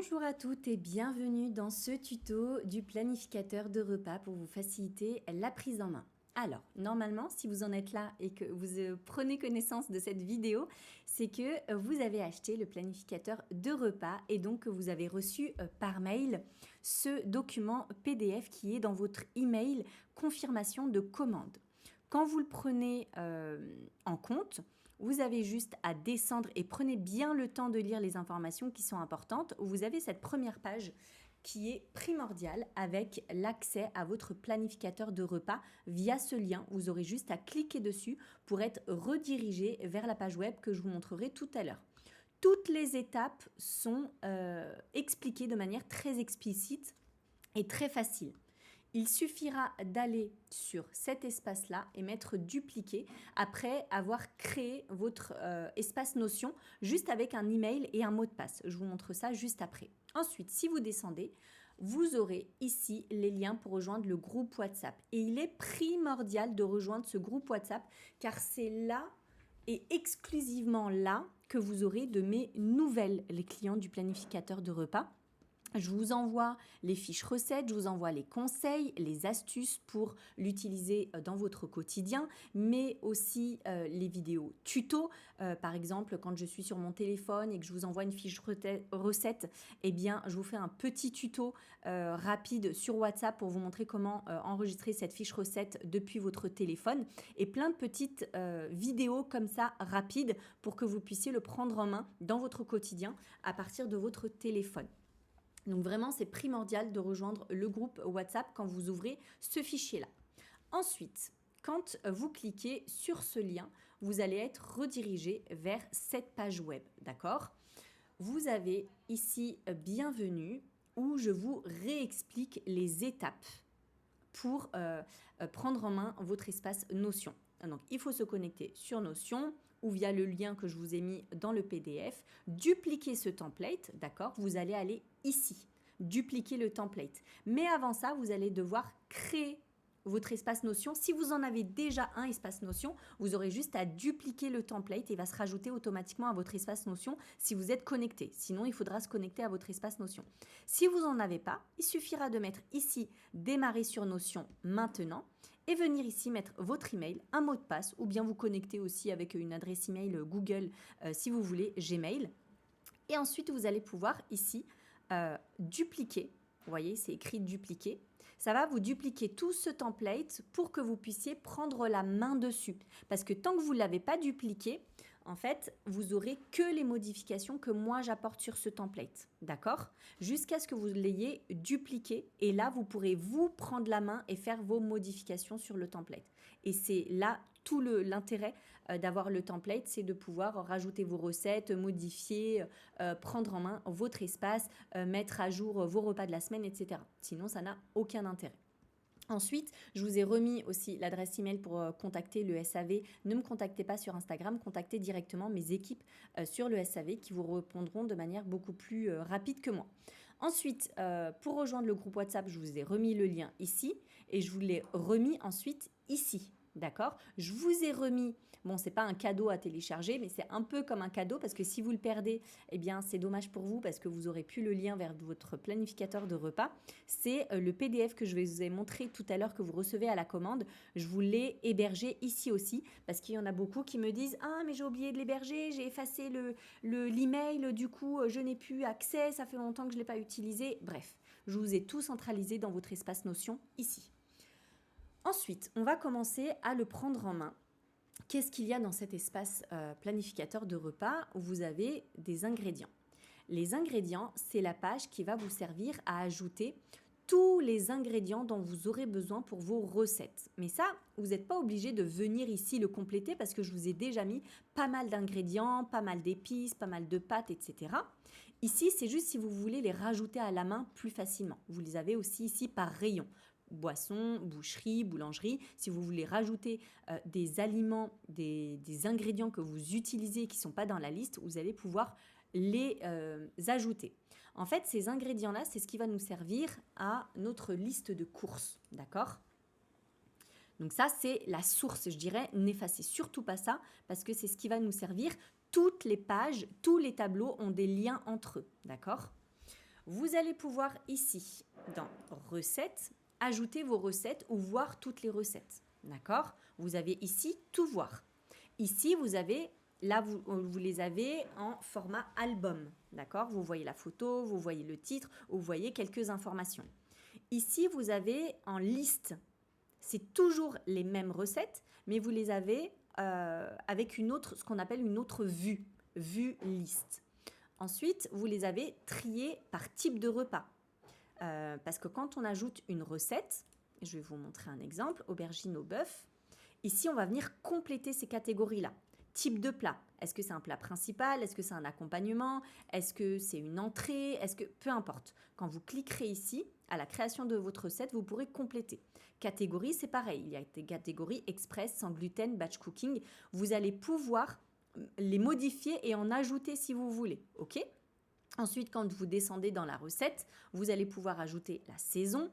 Bonjour à toutes et bienvenue dans ce tuto du planificateur de repas pour vous faciliter la prise en main. Alors, normalement, si vous en êtes là et que vous prenez connaissance de cette vidéo, c'est que vous avez acheté le planificateur de repas et donc que vous avez reçu par mail ce document PDF qui est dans votre email confirmation de commande. Quand vous le prenez en compte, vous avez juste à descendre et prenez bien le temps de lire les informations qui sont importantes. Vous avez cette première page qui est primordiale avec l'accès à votre planificateur de repas via ce lien. Vous aurez juste à cliquer dessus pour être redirigé vers la page web que je vous montrerai tout à l'heure. Toutes les étapes sont expliquées de manière très explicite et très facile. Il suffira d'aller sur cet espace-là et mettre dupliquer après avoir créé votre espace Notion juste avec un email et un mot de passe. Je vous montre ça juste après. Ensuite, si vous descendez, vous aurez ici les liens pour rejoindre le groupe WhatsApp. Et il est primordial de rejoindre ce groupe WhatsApp car c'est là et exclusivement là que vous aurez de mes nouvelles, les clients du planificateur de repas. Je vous envoie les fiches recettes, je vous envoie les conseils, les astuces pour l'utiliser dans votre quotidien, mais aussi les vidéos tuto. Par exemple, quand je suis sur mon téléphone et que je vous envoie une fiche recette, eh bien, je vous fais un petit tuto rapide sur WhatsApp pour vous montrer comment enregistrer cette fiche recette depuis votre téléphone et plein de petites vidéos comme ça rapides pour que vous puissiez le prendre en main dans votre quotidien à partir de votre téléphone. Donc vraiment, c'est primordial de rejoindre le groupe WhatsApp quand vous ouvrez ce fichier-là. Ensuite, quand vous cliquez sur ce lien, vous allez être redirigé vers cette page web, d'accord ? Vous avez ici Bienvenue où je vous réexplique les étapes pour prendre en main votre espace Notion. Donc, il faut se connecter sur Notion ou via le lien que je vous ai mis dans le PDF, dupliquer ce template, d'accord ? Vous allez aller ici, dupliquer le template. Mais avant ça, vous allez devoir créer votre espace Notion. Si vous en avez déjà un espace Notion, vous aurez juste à dupliquer le template et il va se rajouter automatiquement à votre espace Notion si vous êtes connecté. Sinon, il faudra se connecter à votre espace Notion. Si vous n'en avez pas, il suffira de mettre ici « Démarrer sur Notion maintenant » et venir ici mettre votre email, un mot de passe ou bien vous connecter aussi avec une adresse email Google si vous voulez, Gmail. Et ensuite, vous allez pouvoir ici dupliquer. Vous voyez, c'est écrit dupliquer. Ça va vous dupliquer tout ce template pour que vous puissiez prendre la main dessus. Parce que tant que vous ne l'avez pas dupliqué, en fait, vous aurez que les modifications que moi j'apporte sur ce template. D'accord ? Jusqu'à ce que vous l'ayez dupliqué. Et là, vous pourrez vous prendre la main et faire vos modifications sur le template. Et c'est là tout l'intérêt d'avoir le template, c'est de pouvoir rajouter vos recettes, modifier, prendre en main votre espace, mettre à jour vos repas de la semaine, etc. Sinon, ça n'a aucun intérêt. Ensuite, je vous ai remis aussi l'adresse email pour contacter le SAV. Ne me contactez pas sur Instagram, contactez directement mes équipes sur le SAV qui vous répondront de manière beaucoup plus rapide que moi. Ensuite, pour rejoindre le groupe WhatsApp, je vous ai remis le lien ici et je vous l'ai remis ensuite ici. D'accord ? Je vous ai remis, bon, c'est pas un cadeau à télécharger, mais c'est un peu comme un cadeau parce que si vous le perdez, eh bien, c'est dommage pour vous parce que vous aurez plus le lien vers votre planificateur de repas. C'est le PDF que je vous ai montré tout à l'heure que vous recevez à la commande. Je vous l'ai hébergé ici aussi parce qu'il y en a beaucoup qui me disent « Ah, mais j'ai oublié de l'héberger, j'ai effacé l'email, du coup, je n'ai plus accès, ça fait longtemps que je ne l'ai pas utilisé. » Bref, je vous ai tout centralisé dans votre espace Notion ici. Ensuite, on va commencer à le prendre en main. Qu'est-ce qu'il y a dans cet espace planificateur de repas où vous avez des ingrédients ? Les ingrédients, c'est la page qui va vous servir à ajouter tous les ingrédients dont vous aurez besoin pour vos recettes. Mais ça, vous n'êtes pas obligé de venir ici le compléter parce que je vous ai déjà mis pas mal d'ingrédients, pas mal d'épices, pas mal de pâtes, etc. Ici, c'est juste si vous voulez les rajouter à la main plus facilement. Vous les avez aussi ici par rayon. Boisson, boucherie, boulangerie. Si vous voulez rajouter des aliments, des ingrédients que vous utilisez et qui ne sont pas dans la liste, vous allez pouvoir les ajouter. En fait, ces ingrédients-là, c'est ce qui va nous servir à notre liste de courses, d'accord ? Donc ça, c'est la source, je dirais. N'effacez surtout pas ça parce que c'est ce qui va nous servir. Toutes les pages, tous les tableaux ont des liens entre eux, d'accord ? Vous allez pouvoir ici, dans recettes, ajouter vos recettes ou voir toutes les recettes. D'accord? Vous avez ici tout voir. Ici, vous avez, là, vous les avez en format album. D'accord? Vous voyez la photo, vous voyez le titre, vous voyez quelques informations. Ici, vous avez en liste. C'est toujours les mêmes recettes, mais vous les avez avec une autre, ce qu'on appelle une autre vue, vue liste. Ensuite, vous les avez triés par type de repas. Parce que quand on ajoute une recette, je vais vous montrer un exemple, aubergine au bœuf. Ici, on va venir compléter ces catégories-là. Type de plat. Est-ce que c'est un plat principal? Est-ce que c'est un accompagnement? Est-ce que c'est une entrée? Peu importe. Quand vous cliquerez ici, à la création de votre recette, vous pourrez compléter. Catégorie, c'est pareil. Il y a des catégories express, sans gluten, batch cooking. Vous allez pouvoir les modifier et en ajouter si vous voulez. OK? Ensuite, quand vous descendez dans la recette, vous allez pouvoir ajouter la saison.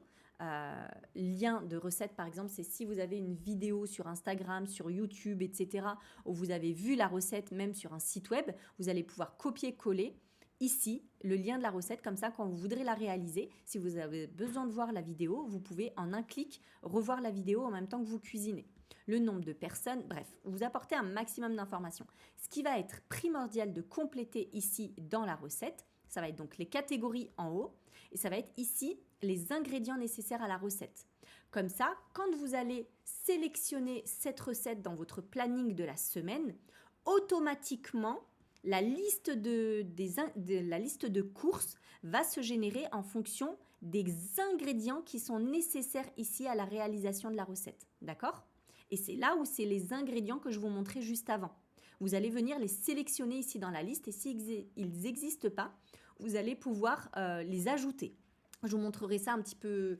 Lien de recette, par exemple, c'est si vous avez une vidéo sur Instagram, sur YouTube, etc., où vous avez vu la recette, même sur un site web, vous allez pouvoir copier-coller ici le lien de la recette. Comme ça, quand vous voudrez la réaliser, si vous avez besoin de voir la vidéo, vous pouvez en un clic revoir la vidéo en même temps que vous cuisinez. Le nombre de personnes, bref, vous apportez un maximum d'informations. Ce qui va être primordial de compléter ici dans la recette, ça va être donc les catégories en haut et ça va être ici les ingrédients nécessaires à la recette. Comme ça, quand vous allez sélectionner cette recette dans votre planning de la semaine, automatiquement, la liste de courses va se générer en fonction des ingrédients qui sont nécessaires ici à la réalisation de la recette. D'accord? Et c'est là où c'est les ingrédients que je vous montrais juste avant. Vous allez venir les sélectionner ici dans la liste et s'ils n'existent pas, vous allez pouvoir les ajouter. Je vous montrerai ça un petit peu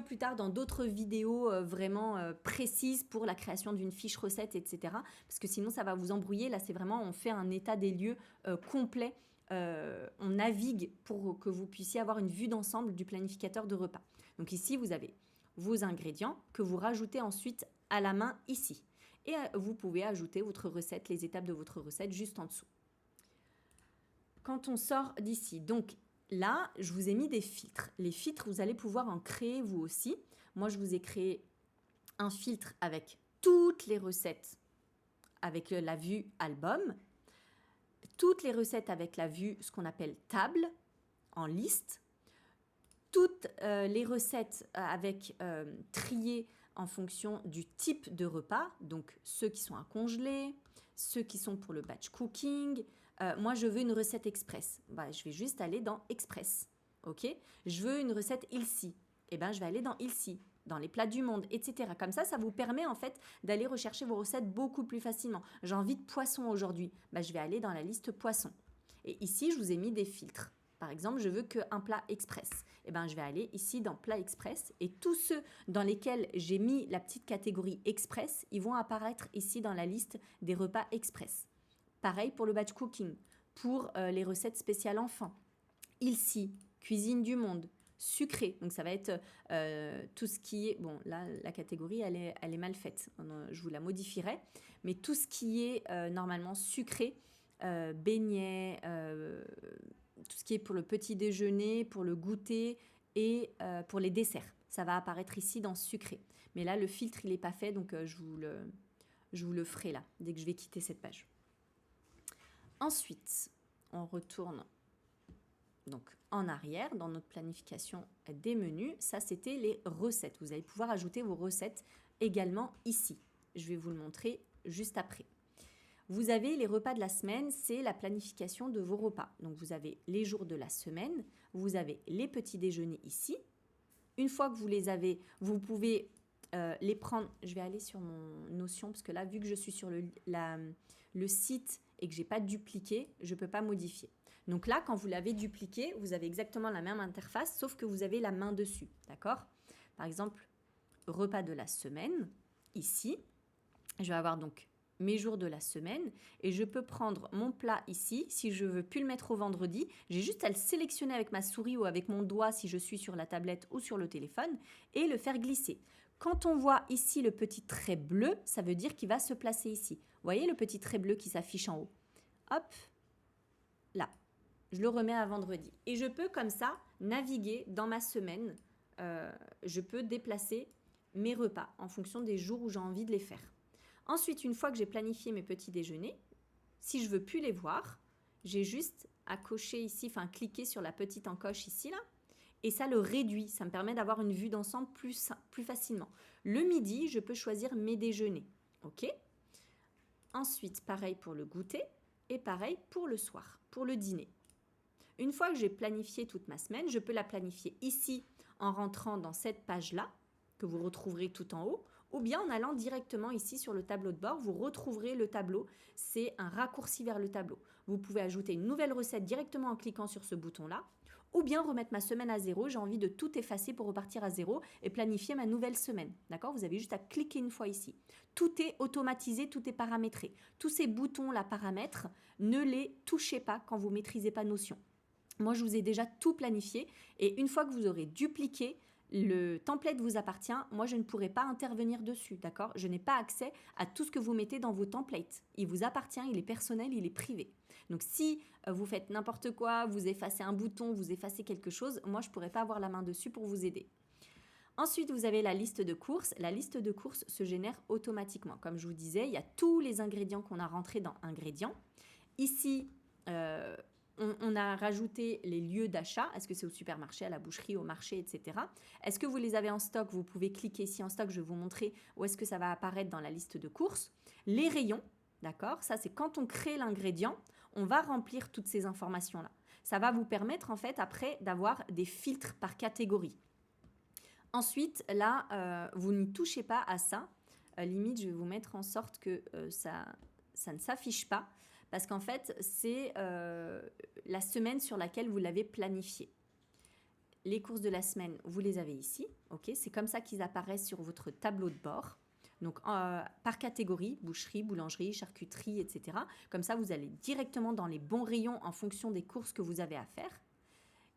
plus tard dans d'autres vidéos vraiment précises pour la création d'une fiche recette, etc. Parce que sinon, ça va vous embrouiller. Là, c'est vraiment, on fait un état des lieux complet. On navigue pour que vous puissiez avoir une vue d'ensemble du planificateur de repas. Donc ici, vous avez vos ingrédients que vous rajoutez ensuite à la main ici. Et vous pouvez ajouter votre recette, les étapes de votre recette juste en dessous. Quand on sort d'ici, donc là, je vous ai mis des filtres. Les filtres, vous allez pouvoir en créer vous aussi. Moi, je vous ai créé un filtre avec toutes les recettes avec la vue album, toutes les recettes avec la vue, ce qu'on appelle table, en liste, toutes les recettes avec triées en fonction du type de repas, donc ceux qui sont à congeler, ceux qui sont pour le batch cooking. Moi, je veux une recette express. Je vais juste aller dans express. Ok? Je veux une recette Ilsi. Je vais aller dans Ilsi, dans les plats du monde, etc. Comme ça, ça vous permet en fait d'aller rechercher vos recettes beaucoup plus facilement. J'ai envie de poisson aujourd'hui. Je vais aller dans la liste poisson. Et ici, je vous ai mis des filtres. Par exemple, je veux qu'un plat express. Je vais aller ici dans plat express et tous ceux dans lesquels j'ai mis la petite catégorie express, ils vont apparaître ici dans la liste des repas express. Pareil pour le batch cooking, pour les recettes spéciales enfants. Ilsi, cuisine du monde, sucré. Donc ça va être tout ce qui est... Bon, là, la catégorie, elle est mal faite. Je vous la modifierai. Mais tout ce qui est normalement sucré, beignets, tout ce qui est pour le petit déjeuner, pour le goûter et pour les desserts. Ça va apparaître ici dans sucré. Mais là, le filtre, il n'est pas fait, donc je vous le ferai là, dès que je vais quitter cette page. Ensuite, on retourne donc en arrière dans notre planification des menus. Ça, c'était les recettes. Vous allez pouvoir ajouter vos recettes également ici. Je vais vous le montrer juste après. Vous avez les repas de la semaine, c'est la planification de vos repas. Donc, vous avez les jours de la semaine, vous avez les petits déjeuners ici. Une fois que vous les avez, vous pouvez les prendre. Je vais aller sur mon Notion parce que là, vu que je suis sur le site et que je n'ai pas dupliqué, je ne peux pas modifier. Donc là, quand vous l'avez dupliqué, vous avez exactement la même interface, sauf que vous avez la main dessus. D'accord? Par exemple, repas de la semaine, ici, je vais avoir donc mes jours de la semaine et je peux prendre mon plat ici. Si je veux plus le mettre au vendredi, j'ai juste à le sélectionner avec ma souris ou avec mon doigt si je suis sur la tablette ou sur le téléphone et le faire glisser. Quand on voit ici le petit trait bleu, ça veut dire qu'il va se placer ici. Vous voyez le petit trait bleu qui s'affiche en haut? Hop, là. je le remets à vendredi. Et je peux comme ça naviguer dans ma semaine. Je peux déplacer mes repas en fonction des jours où j'ai envie de les faire. Ensuite, une fois que j'ai planifié mes petits déjeuners, si je veux plus les voir, j'ai juste à cocher ici, enfin cliquer sur la petite encoche ici là, et ça le réduit. Ça me permet d'avoir une vue d'ensemble plus facilement. Le midi, je peux choisir mes déjeuners. Ok. Ensuite, pareil pour le goûter et pareil pour le soir, pour le dîner. Une fois que j'ai planifié toute ma semaine, je peux la planifier ici en rentrant dans cette page-là, que vous retrouverez tout en haut, ou bien en allant directement ici sur le tableau de bord, vous retrouverez le tableau. C'est un raccourci vers le tableau. Vous pouvez ajouter une nouvelle recette directement en cliquant sur ce bouton-là, ou bien remettre ma semaine à zéro. J'ai envie de tout effacer pour repartir à zéro et planifier ma nouvelle semaine. D'accord? Vous avez juste à cliquer une fois ici. Tout est automatisé, tout est paramétré. Tous ces boutons-là, paramètres, ne les touchez pas quand vous ne maîtrisez pas Notion. Moi, je vous ai déjà tout planifié et une fois que vous aurez dupliqué, le template vous appartient. Moi, je ne pourrai pas intervenir dessus, d'accord? Je n'ai pas accès à tout ce que vous mettez dans vos templates. Il vous appartient, il est personnel, il est privé. Donc, si vous faites n'importe quoi, vous effacez un bouton, vous effacez quelque chose, moi, je ne pourrai pas avoir la main dessus pour vous aider. Ensuite, vous avez la liste de courses. La liste de courses se génère automatiquement. Comme je vous disais, il y a tous les ingrédients qu'on a rentrés dans ingrédients. Ici, on a rajouté les lieux d'achat. Est-ce que c'est au supermarché, à la boucherie, au marché, etc. Est-ce que vous les avez en stock? Vous pouvez cliquer ici en stock. Je vais vous montrer où est-ce que ça va apparaître dans la liste de courses. Les rayons, d'accord? Ça, c'est quand on crée l'ingrédient, on va remplir toutes ces informations-là. Ça va vous permettre, en fait, après, d'avoir des filtres par catégorie. Ensuite, là, vous n'y touchez pas à ça. Limite, je vais vous mettre en sorte que ça ne s'affiche pas. Parce qu'en fait, c'est la semaine sur laquelle vous l'avez planifié. Les courses de la semaine, vous les avez ici. Okay, c'est comme ça qu'ils apparaissent sur votre tableau de bord. Donc, par catégorie, boucherie, boulangerie, charcuterie, etc. Comme ça, vous allez directement dans les bons rayons en fonction des courses que vous avez à faire.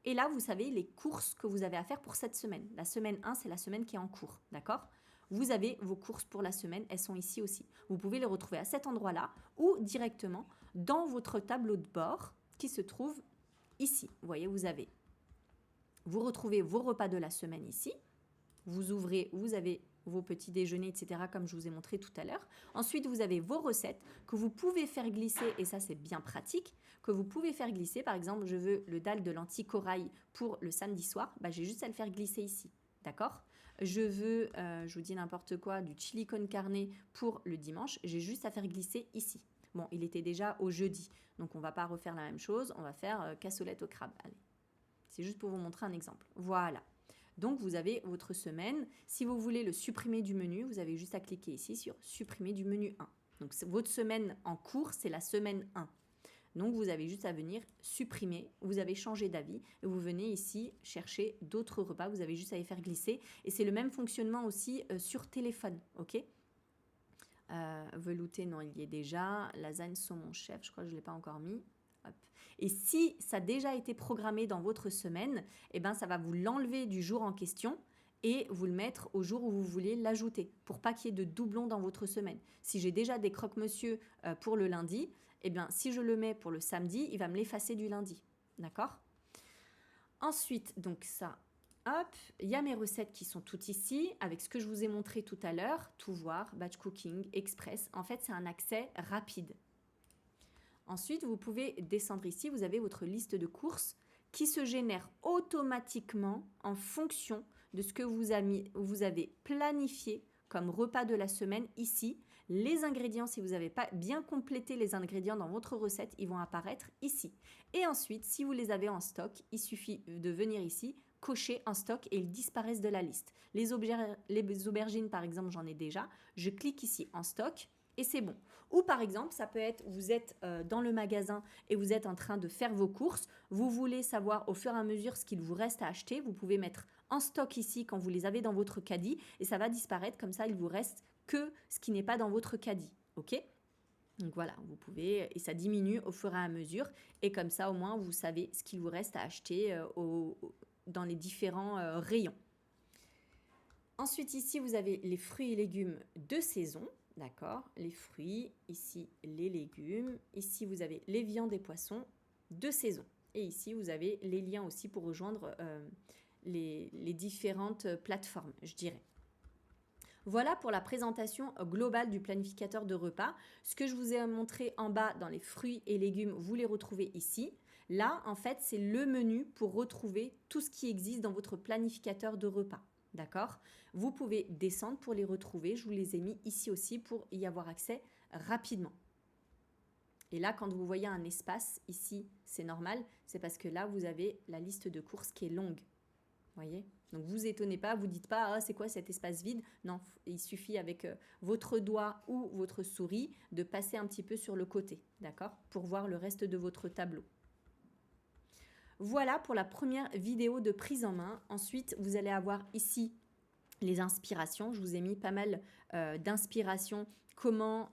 Et là, vous savez les courses que vous avez à faire pour cette semaine. La semaine 1, c'est la semaine qui est en cours, d'accord? Vous avez vos courses pour la semaine, elles sont ici aussi. Vous pouvez les retrouver à cet endroit-là ou directement dans votre tableau de bord qui se trouve ici. Vous voyez, vous retrouvez vos repas de la semaine ici. Vous ouvrez, vous avez vos petits déjeuners, etc., comme je vous ai montré tout à l'heure. Ensuite, vous avez vos recettes que vous pouvez faire glisser, et ça, c'est bien pratique, que vous pouvez faire glisser. Par exemple, je veux le dalle de lentilles corail pour le samedi soir. Bah, j'ai juste à le faire glisser ici. D'accord? Je veux, je vous dis n'importe quoi, du chili con carne pour le dimanche. J'ai juste à faire glisser ici. Bon, il était déjà au jeudi, donc on ne va pas refaire la même chose. On va faire cassolette au crabe. Allez, c'est juste pour vous montrer un exemple. Voilà. Donc, vous avez votre semaine. Si vous voulez le supprimer du menu, vous avez juste à cliquer ici sur « Supprimer du menu 1 ». Donc, votre semaine en cours, c'est la semaine 1. Donc, vous avez juste à venir supprimer. Vous avez changé d'avis et vous venez ici chercher d'autres repas. Vous avez juste à les faire glisser. Et c'est le même fonctionnement aussi sur téléphone. Ok ? Velouté, non, il y est déjà. Lasagne, saumon chef, je crois que je ne l'ai pas encore mis. Hop. Et si ça a déjà été programmé dans votre semaine, eh ben, ça va vous l'enlever du jour en question et vous le mettre au jour où vous voulez l'ajouter pour pas qu'il y ait de doublons dans votre semaine. Si j'ai déjà des croque-monsieur pour le lundi, eh bien, si je le mets pour le samedi, il va me l'effacer du lundi. D'accord? Ensuite, donc ça, hop, il y a mes recettes qui sont toutes ici avec ce que je vous ai montré tout à l'heure, tout voir, batch cooking, express. En fait, c'est un accès rapide. Ensuite, vous pouvez descendre ici, vous avez votre liste de courses qui se génère automatiquement en fonction de ce que vous avez planifié comme repas de la semaine ici. Les ingrédients, si vous n'avez pas bien complété les ingrédients dans votre recette, ils vont apparaître ici. Et ensuite, si vous les avez en stock, il suffit de venir ici, cocher en stock et ils disparaissent de la liste. Les aubergines, par exemple, j'en ai déjà. Je clique ici en stock. Et c'est bon. Ou par exemple, ça peut être, vous êtes dans le magasin et vous êtes en train de faire vos courses. Vous voulez savoir au fur et à mesure ce qu'il vous reste à acheter. Vous pouvez mettre en stock ici quand vous les avez dans votre caddie et ça va disparaître. Comme ça, il vous reste que ce qui n'est pas dans votre caddie. OK ? Donc voilà, vous pouvez, et ça diminue au fur et à mesure. Et comme ça, au moins, vous savez ce qu'il vous reste à acheter dans les différents rayons. Ensuite, ici, vous avez les fruits et légumes de saison. D'accord, les fruits, ici les légumes, ici vous avez les viandes et poissons de saison. Et ici, vous avez les liens aussi pour rejoindre les différentes plateformes, je dirais. Voilà pour la présentation globale du planificateur de repas. Ce que je vous ai montré en bas dans les fruits et légumes, vous les retrouvez ici. Là, en fait, c'est le menu pour retrouver tout ce qui existe dans votre planificateur de repas. D'accord? Vous pouvez descendre pour les retrouver. Je vous les ai mis ici aussi pour y avoir accès rapidement. Et là, quand vous voyez un espace ici, c'est normal. C'est parce que là, vous avez la liste de courses qui est longue. Voyez? Donc vous étonnez pas, vous dites pas ah, c'est quoi cet espace vide? Non, il suffit avec votre doigt ou votre souris de passer un petit peu sur le côté, d'accord? Pour voir le reste de votre tableau. Voilà pour la première vidéo de prise en main. Ensuite, vous allez avoir ici les inspirations. Je vous ai mis pas mal d'inspirations. Comment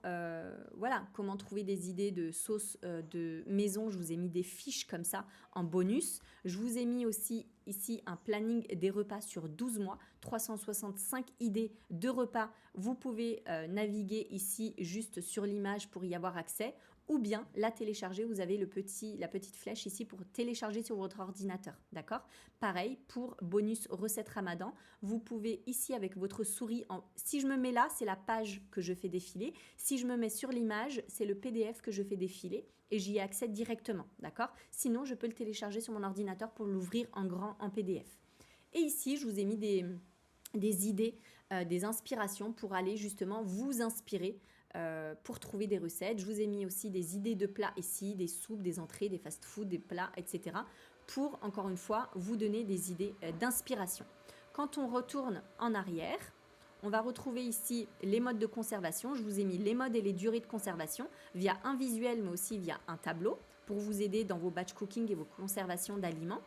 trouver des idées de sauce de maison. Je vous ai mis des fiches comme ça en bonus. Je vous ai mis aussi ici un planning des repas sur 12 mois, 365 idées de repas. Vous pouvez naviguer ici juste sur l'image pour y avoir accès ou bien la télécharger. Vous avez la petite flèche ici pour télécharger sur votre ordinateur. D'accord? Pareil pour bonus recette Ramadan. Vous pouvez ici avec votre souris, si je me mets là, c'est la page que je fais défiler. Si je me mets sur l'image, c'est le PDF que je fais défiler et j'y ai accès directement. D'accord? Sinon, je peux le télécharger sur mon ordinateur pour l'ouvrir en grand en PDF. Et ici, je vous ai mis des idées, des inspirations pour aller justement vous inspirer pour trouver des recettes. Je vous ai mis aussi des idées de plats ici, des soupes, des entrées, des fast-food, des plats, etc. pour, encore une fois, vous donner des idées d'inspiration. Quand on retourne en arrière, on va retrouver ici les modes de conservation. Je vous ai mis les modes et les durées de conservation via un visuel, mais aussi via un tableau pour vous aider dans vos batch cooking et vos conservations d'aliments.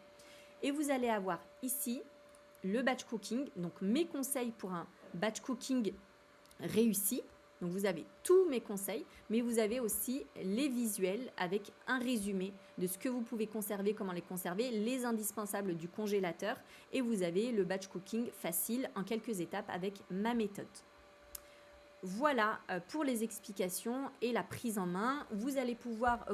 Et vous allez avoir ici le batch cooking, donc mes conseils pour un batch cooking réussi. Donc vous avez tous mes conseils, mais vous avez aussi les visuels avec un résumé de ce que vous pouvez conserver, comment les conserver, les indispensables du congélateur et vous avez le batch cooking facile en quelques étapes avec ma méthode. Voilà pour les explications et la prise en main. Vous allez pouvoir,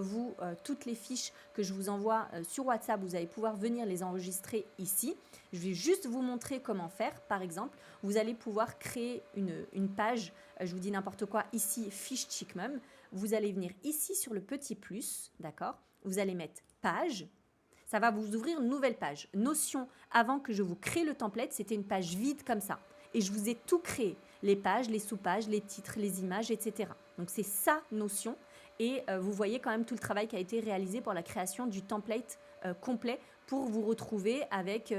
toutes les fiches que je vous envoie sur WhatsApp, vous allez pouvoir venir les enregistrer ici. Je vais juste vous montrer comment faire. Par exemple, vous allez pouvoir créer une page, je vous dis n'importe quoi, ici, fiche Chickmum. Vous allez venir ici sur le petit plus, d'accord? Vous allez mettre page. Ça va vous ouvrir une nouvelle page. Notion, avant que je vous crée le template, c'était une page vide comme ça. Et je vous ai tout créé. Les pages, les sous-pages, les titres, les images, etc. Donc c'est ça Notion. Et vous voyez quand même tout le travail qui a été réalisé pour la création du template complet pour vous retrouver avec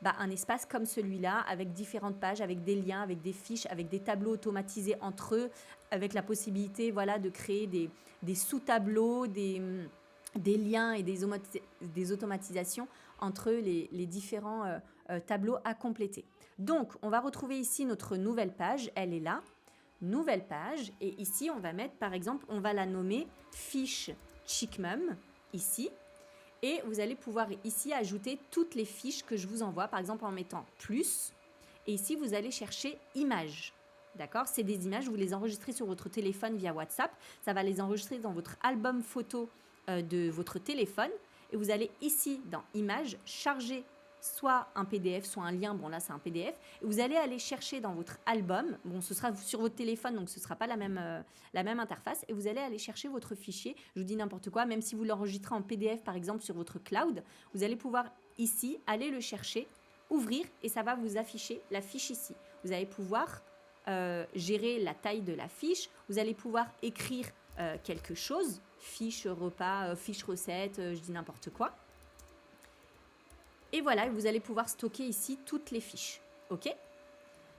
un espace comme celui-là, avec différentes pages, avec des liens, avec des fiches, avec des tableaux automatisés entre eux, avec la possibilité de créer des sous-tableaux, des liens et des automatisations entre les différents tableaux à compléter. Donc, on va retrouver ici notre nouvelle page. Elle est là. Nouvelle page. Et ici, on va mettre, par exemple, on va la nommer fiche Chickmum, ici. Et vous allez pouvoir ici ajouter toutes les fiches que je vous envoie, par exemple en mettant plus. Et ici, vous allez chercher images. D'accord? C'est des images, vous les enregistrez sur votre téléphone via WhatsApp. Ça va les enregistrer dans votre album photo de votre téléphone. Et vous allez ici, dans images, charger soit un PDF, soit un lien. Bon, là, c'est un PDF. Et vous allez aller chercher dans votre album. Bon, ce sera sur votre téléphone, donc ce ne sera pas la même interface. Et vous allez aller chercher votre fichier. Je vous dis n'importe quoi. Même si vous l'enregistrez en PDF, par exemple, sur votre cloud, vous allez pouvoir ici aller le chercher, ouvrir, et ça va vous afficher la fiche ici. Vous allez pouvoir gérer la taille de la fiche. Vous allez pouvoir écrire quelque chose. Fiche repas, fiche recette, je dis n'importe quoi. Et voilà, vous allez pouvoir stocker ici toutes les fiches. OK?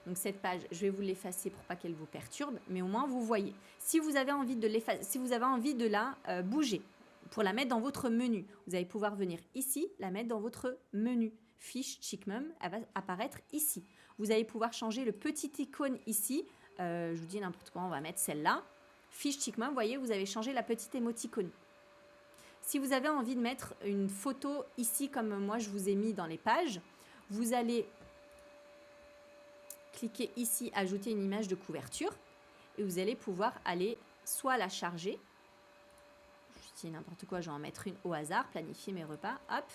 Donc cette page, je vais vous l'effacer pour pas qu'elle vous perturbe, mais au moins vous voyez. Si vous avez envie de l'effacer, si vous avez envie de la bouger pour la mettre dans votre menu, vous allez pouvoir venir ici, la mettre dans votre menu. Fiche Chickmum, elle va apparaître ici. Vous allez pouvoir changer le petit icône ici. Je vous dis n'importe quoi, on va mettre celle-là. Fiche Chickmum, vous voyez, vous avez changé la petite émoticône. Si vous avez envie de mettre une photo ici, comme moi je vous ai mis dans les pages, vous allez cliquer ici, ajouter une image de couverture, et vous allez pouvoir aller soit la charger, dis n'importe quoi, je vais en mettre une au hasard, planifier mes repas, hop.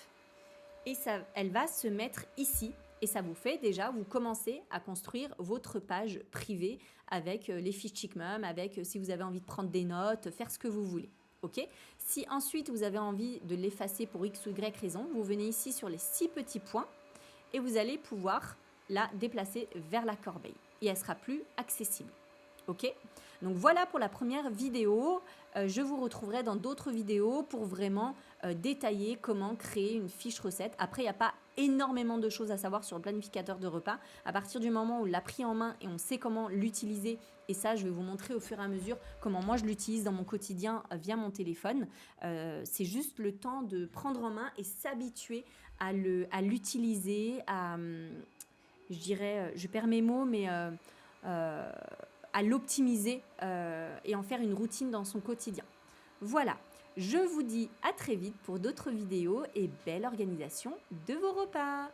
Et ça, elle va se mettre ici. Et ça vous fait déjà, vous commencez à construire votre page privée avec les fiches Chic Mum, avec si vous avez envie de prendre des notes, faire ce que vous voulez. Ok. Si ensuite vous avez envie de l'effacer pour X ou Y raison, vous venez ici sur les 6 petits points et vous allez pouvoir la déplacer vers la corbeille. Et elle sera plus accessible. Ok. Donc voilà pour la première vidéo. Je vous retrouverai dans d'autres vidéos pour vraiment détailler comment créer une fiche recette. Après, il n'y a pas énormément de choses à savoir sur le planificateur de repas. À partir du moment où on l'a pris en main et on sait comment l'utiliser, et ça, je vais vous montrer au fur et à mesure comment moi je l'utilise dans mon quotidien via mon téléphone. C'est juste le temps de prendre en main et s'habituer à l'utiliser, je dirais, je perds mes mots, mais à l'optimiser et en faire une routine dans son quotidien. Voilà, je vous dis à très vite pour d'autres vidéos et belle organisation de vos repas.